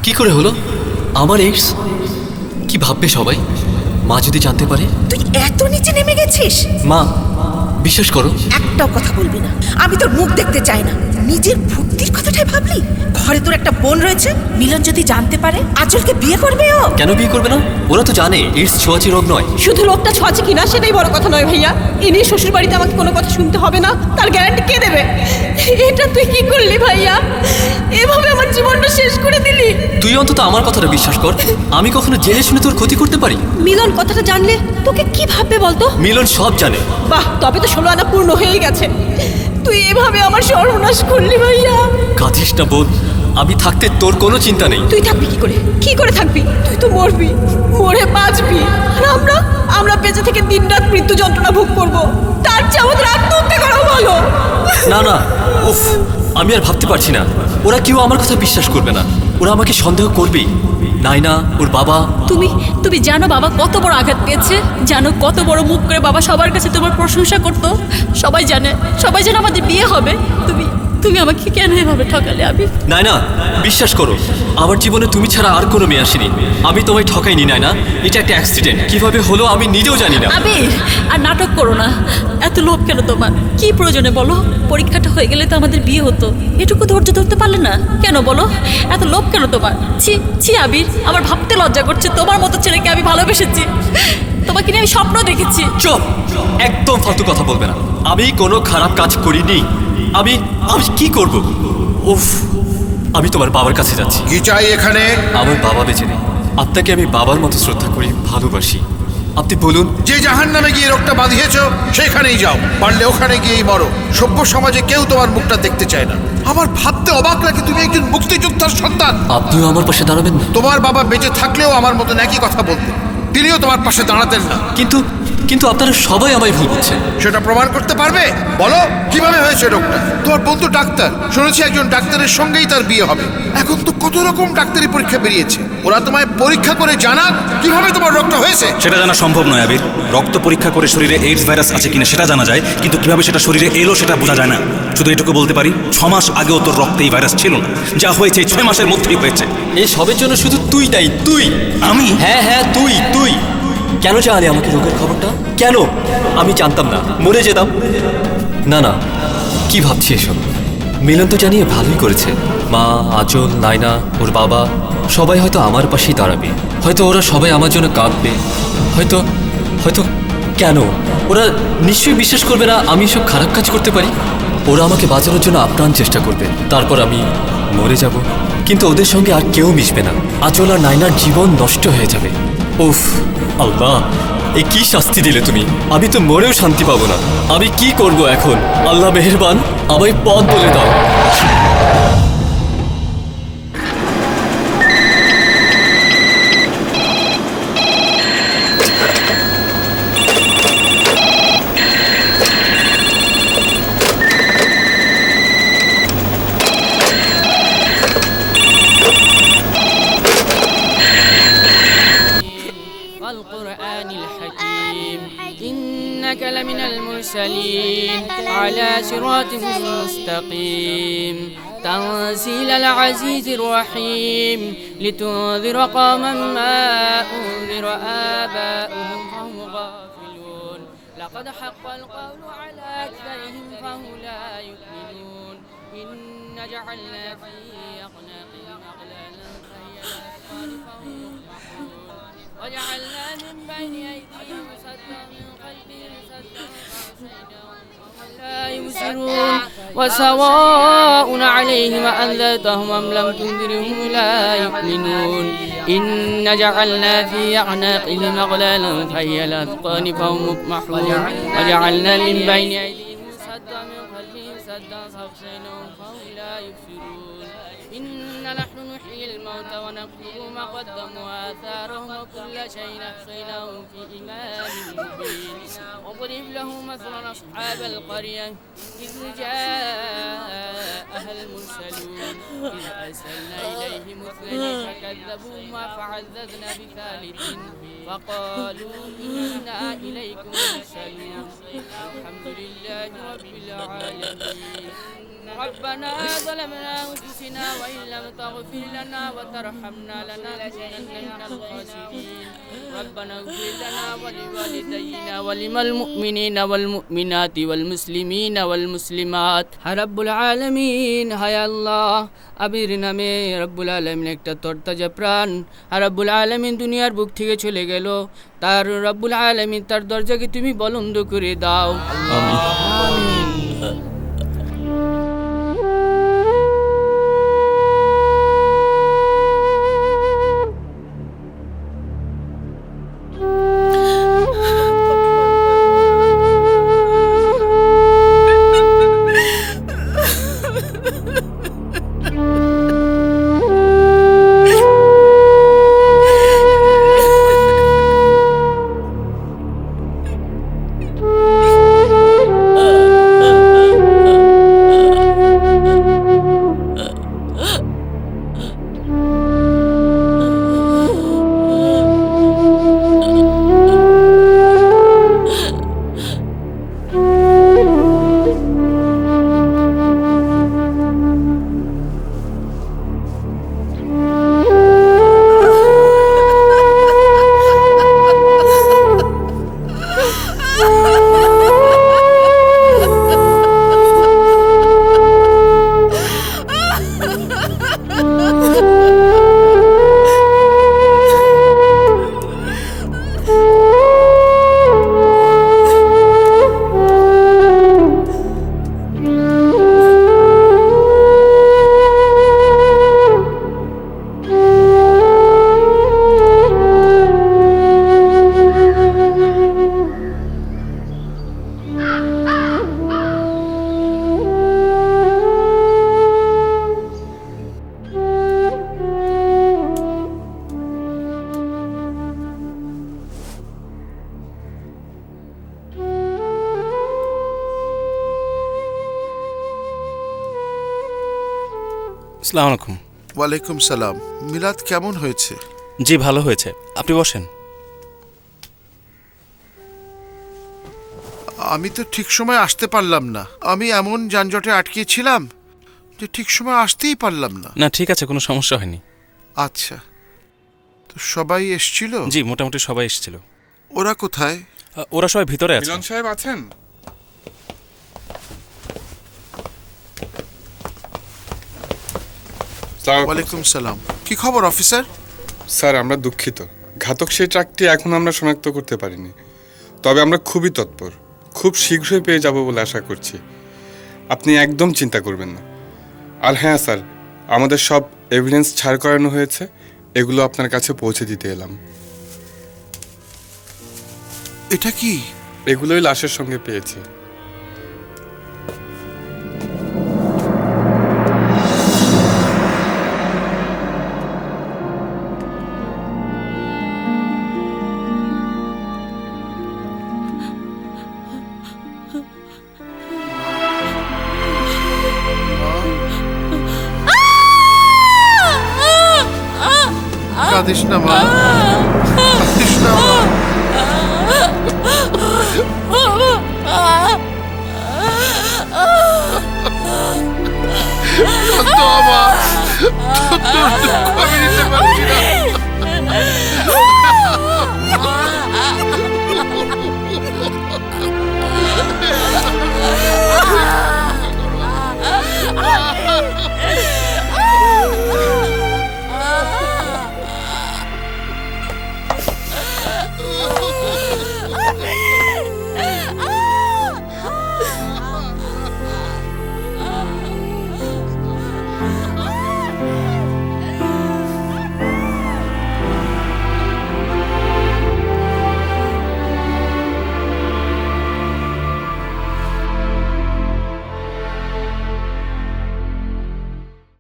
কি করে হলো? আমার এইডস? কি ভাববে সবাই মা যদি জানতে পারে? তুই এত নিচে নেমে গেছিস? মা বিশ্বাস করো, একটাও কথা বলবি না, আমি তোর মুখ দেখতে চাই না। নিজের ভক্তির কথাটাই ভাবলি? ঘরে তোর একটা বোন রয়েছে, মিলন যদি জানতে পারে আঁচলকে বিয়ে করবে ও। কেন বিয়ে করবে না? ওরা তো জানে এইডস ছোঁয়াচে রোগ নয়। শুধু লোকটা ছোঁয়াচে কিনা সেটাই বড় কথা নয় ভাইয়া। এ নিয়ে শ্বশুর বাড়িতে আমাকে কোনো কথা শুনতে হবে না, তার গ্যারান্টি কে দেবে? এটা তুই কি করলি ভাইয়া? এভাবে আমার জীবনটা শেষ করে দিলি। তুই অন্তত আমার কথাটা বিশ্বাস কর। আমি কখনো জেনে শুনে তোর ক্ষতি করতে পারি? মিলন কথাটা জানলে তোকে কি ভাববে বলতো? মিলন সব জানে। বাহ, তবে তো 16 আনা পূর্ণ হয়ে গেছে। তুই এভাবে আমার সর্বনাশ করলি ভাইয়া। কাঁদিস না বোন, আমি থাকতে তোর কোনো চিন্তা নেই। তুই থাকবি কি করে? কি করে থাকবি? তুই তো মরবি, মরে বাঁচবি। আর আমরা বেঁচে থেকে দিনরাত মৃত্যু যন্ত্রণা ভোগ করব। তার চেয়ে আমাদের আত্মহত্যা করা ভালো। না না, উফ, আমি আর ভাবতে পারছি না। ওরা কেউ আমার কথা বিশ্বাস করবে না, ওরা আমাকে সন্দেহ করবেই। নাইনা, ওর বাবা। তুমি জানো বাবা কত বড় আঘাত পেয়েছে? জানো কত বড় মুখ করে বাবা সবার কাছে তোমার প্রশংসা করতো? সবাই জানে আমাদের বিয়ে হবে। তুমি আমাকে কেন এভাবে ঠকালে? নাইনা বিশ্বাস করো, আমার জীবনে তুমি ছাড়া আর কোনো মেয়ে আসেনি। আমি তোমায় ঠকাইনি নাইনা, এটা একটা অ্যাক্সিডেন্ট। কিভাবে হলো আমি নিজেও জানি না। আবির, আর নাটক করো না। এত লোভ কেন তোমার? কি প্রয়োজনে বলো? পরীক্ষাটা হয়ে গেলে তো আমাদের বিয়ে হতো। এটুকু ধৈর্য ধরতে পারলে না কেন বলো? এত লোভ কেন তোমার? ছি আবির, আমার ভাবতে লজ্জা করছে। তোমার মতো ছেলেকে আমি ভালোবেসেছি, তোমাকে নিয়ে আমি স্বপ্ন দেখেছি। চুপ, একদম ফালতু কথা বলবে না। আমি কোনো খারাপ কাজ করিনি। আমি কি করব? উফ, আমি তোমার বাবার কাছে যাচ্ছি। কি চাই এখানে? আমার বাবা বেঁচে নেই, আপনাকে আমি বাবার মতো শ্রদ্ধা করি, ভালোবাসি। আপনি বলুন। যে জাহান্নামে গিয়ে রোগটা বাঁধিয়েছ সেখানেই যাও, পারলে ওখানে গিয়েই মরো। সভ্য সমাজে কেউ তোমার মুখটা দেখতে চায় না। আমার ভাবতে অবাক লাগে তুমি একজন মুক্তিযোদ্ধার সন্তান। আপনিও আমার পাশে দাঁড়াবেন না? তোমার বাবা বেঁচে থাকলেও আমার মতন একই কথা বলতেন, তিনিও তোমার পাশে দাঁড়াতেন না। কিন্তু আপনারা সবাই আমায় ভুল বুঝছেন। সেটা প্রমাণ করতে পারবে? বলো কিভাবে হয়েছে রোগটা। তোমার বন্ধু ডাক্তার, শুনেছি একজন ডাক্তারের সঙ্গেই তার বিয়ে হবে। এখন তো কত রকম ডাক্তারি পরীক্ষা বেরিয়েছে, ওরা তোমায় পরীক্ষা করে জানাক কিভাবে তোমার রোগটা হয়েছে। সেটা জানা সম্ভব নয় আবির। রক্ত পরীক্ষা করে শরীরে এইডস ভাইরাস আছে কিনা সেটা জানা যায়, কিন্তু কিভাবে সেটা শরীরে এলো সেটা বোঝা যায় না। শুধু এটুকু বলতে পারি, 6 মাস আগেও তোর রক্তে এই ভাইরাস ছিল না। যা হয়েছে 6 মাসের মধ্যেই হয়েছে। এই সবের জন্য শুধু তুই দায়ী। তুই? আমি? হ্যাঁ, তুই কেন জানালি আমাকে রোগের খবরটা? কেন? আমি জানতাম না, মরে যেতাম। না, কি ভাবছি এসব? মিলন তো জানিয়ে ভালোই করেছে। মা, আঁচল, নাইনা, ওর বাবা সবাই হয়তো আমার পাশেই দাঁড়াবে। হয়তো ওরা সবাই আমার জন্য কাঁদবে। হয়তো কেন? ওরা নিশ্চয়ই বিশ্বাস করবে না আমি এসব খারাপ কাজ করতে পারি। ওরা আমাকে বাঁচানোর জন্য আপ্রাণ চেষ্টা করবে, তারপর আমি মরে যাব। কিন্তু ওদের সঙ্গে আর কেউ মিশবে না। আঁচল আর নাইনার জীবন নষ্ট হয়ে যাবে। উফ আল্লাহ, এই কি শাস্তি দিলে তুমি? আমি তো মরেও শান্তি পাবো না। আমি কি করব এখন? আল্লাহ মেহেরবান, আমায় পথ বলে দাও। والقرآن الحكيم إنك لمن المرسلين على صراط مستقيم تنزيل العزيز الرحيم لتنذر قوما ما أنذر آباؤهم فهم غافلون لقد حق القول على أكثرهم فهم لا يؤمنون إن جعلنا في أعناقهم أغلالا فهي الأذقان فهم مقمحون وجعلنا من بين أيديهم سدا من خلفهم سدا فأغشيناهم فهم لا يبصرون وسواء عليهم أأنذرتهم أم لم تنذرهم لا يؤمنون إن جعلنا في أعناقهم أغلالا فهي الأذقان فهم مقمحون وجعلنا من بين أيديهم سدا من خلفهم سدا فأغشيناهم فهم لا يبصرون إن نحن نحيي الموتى ونكتب ما قدموا وآثارهم وكل شيء أحصيناه في إمام مبين واضرب لهم مثلا أصحاب القرية إذ جاءها المرسلون إذ أرسلنا إليهم اثنين فكذبوهما فعززنا بثالث فقالوا إنا إليكم مرسلون الحمد لله رب العالمين. ربنا ظلمنا أنفسنا وإن لم تغفر لنا وترحمنا لنكونن من الخاسرين ربنا اغفر لنا ولوالدينا وللمؤمنين والمؤمنات والمسلمين والمسلمات رب العالمين হায় আল্লাহ আবির নামে রব্বুল আলামিন একটা তরতাজা প্রাণ রব্বুল আলামিন দুনিয়ার বুক থেকে চলে গেল তার রব্বুল আলামিন তার দরজাকে তুমি বলন্দ করে দাও আমিন আসসালামু আলাইকুম। ওয়ালাইকুম সালাম। মিলাদ কেমন হয়েছে? জি ভালো হয়েছে, আপনি বসেন। আমি তো ঠিক সময় আসতে পারলাম না, আমি এমন যানজটে আটকেছিলাম যে ঠিক সময় আসতেই পারলাম না। না ঠিক আছে, কোনো সমস্যা হয়নি। আচ্ছা, তো সবাই এসছিল? জি মোটামুটি সবাই এসেছিল। ওরা কোথায়? ওরা সবাই ভিতরে আছে। মিলন সাহেব আছেন? ওয়ালাইকুম সালাম। কি খবর অফিসার? স্যার আমরা দুঃখিত, ঘাতক সেই ট্রাকটি এখন আমরা শনাক্ত করতে পারিনি, তবে আমরা খুবই তৎপর, খুব শীঘ্রই পেয়ে যাব বলে আশা করছি। আপনি একদম চিন্তা করবেন না। আর হ্যাঁ স্যার, আমাদের সব এভিডেন্স ছাড় করানো হয়েছে, এগুলো আপনার কাছে পৌঁছে দিতে এলাম। এটা কি? এগুলোই লাশের সঙ্গে পেয়েছি। কাঁদিস না মা, কাঁদিস না মা। কাঁদো মা, তোর দুঃখ আমি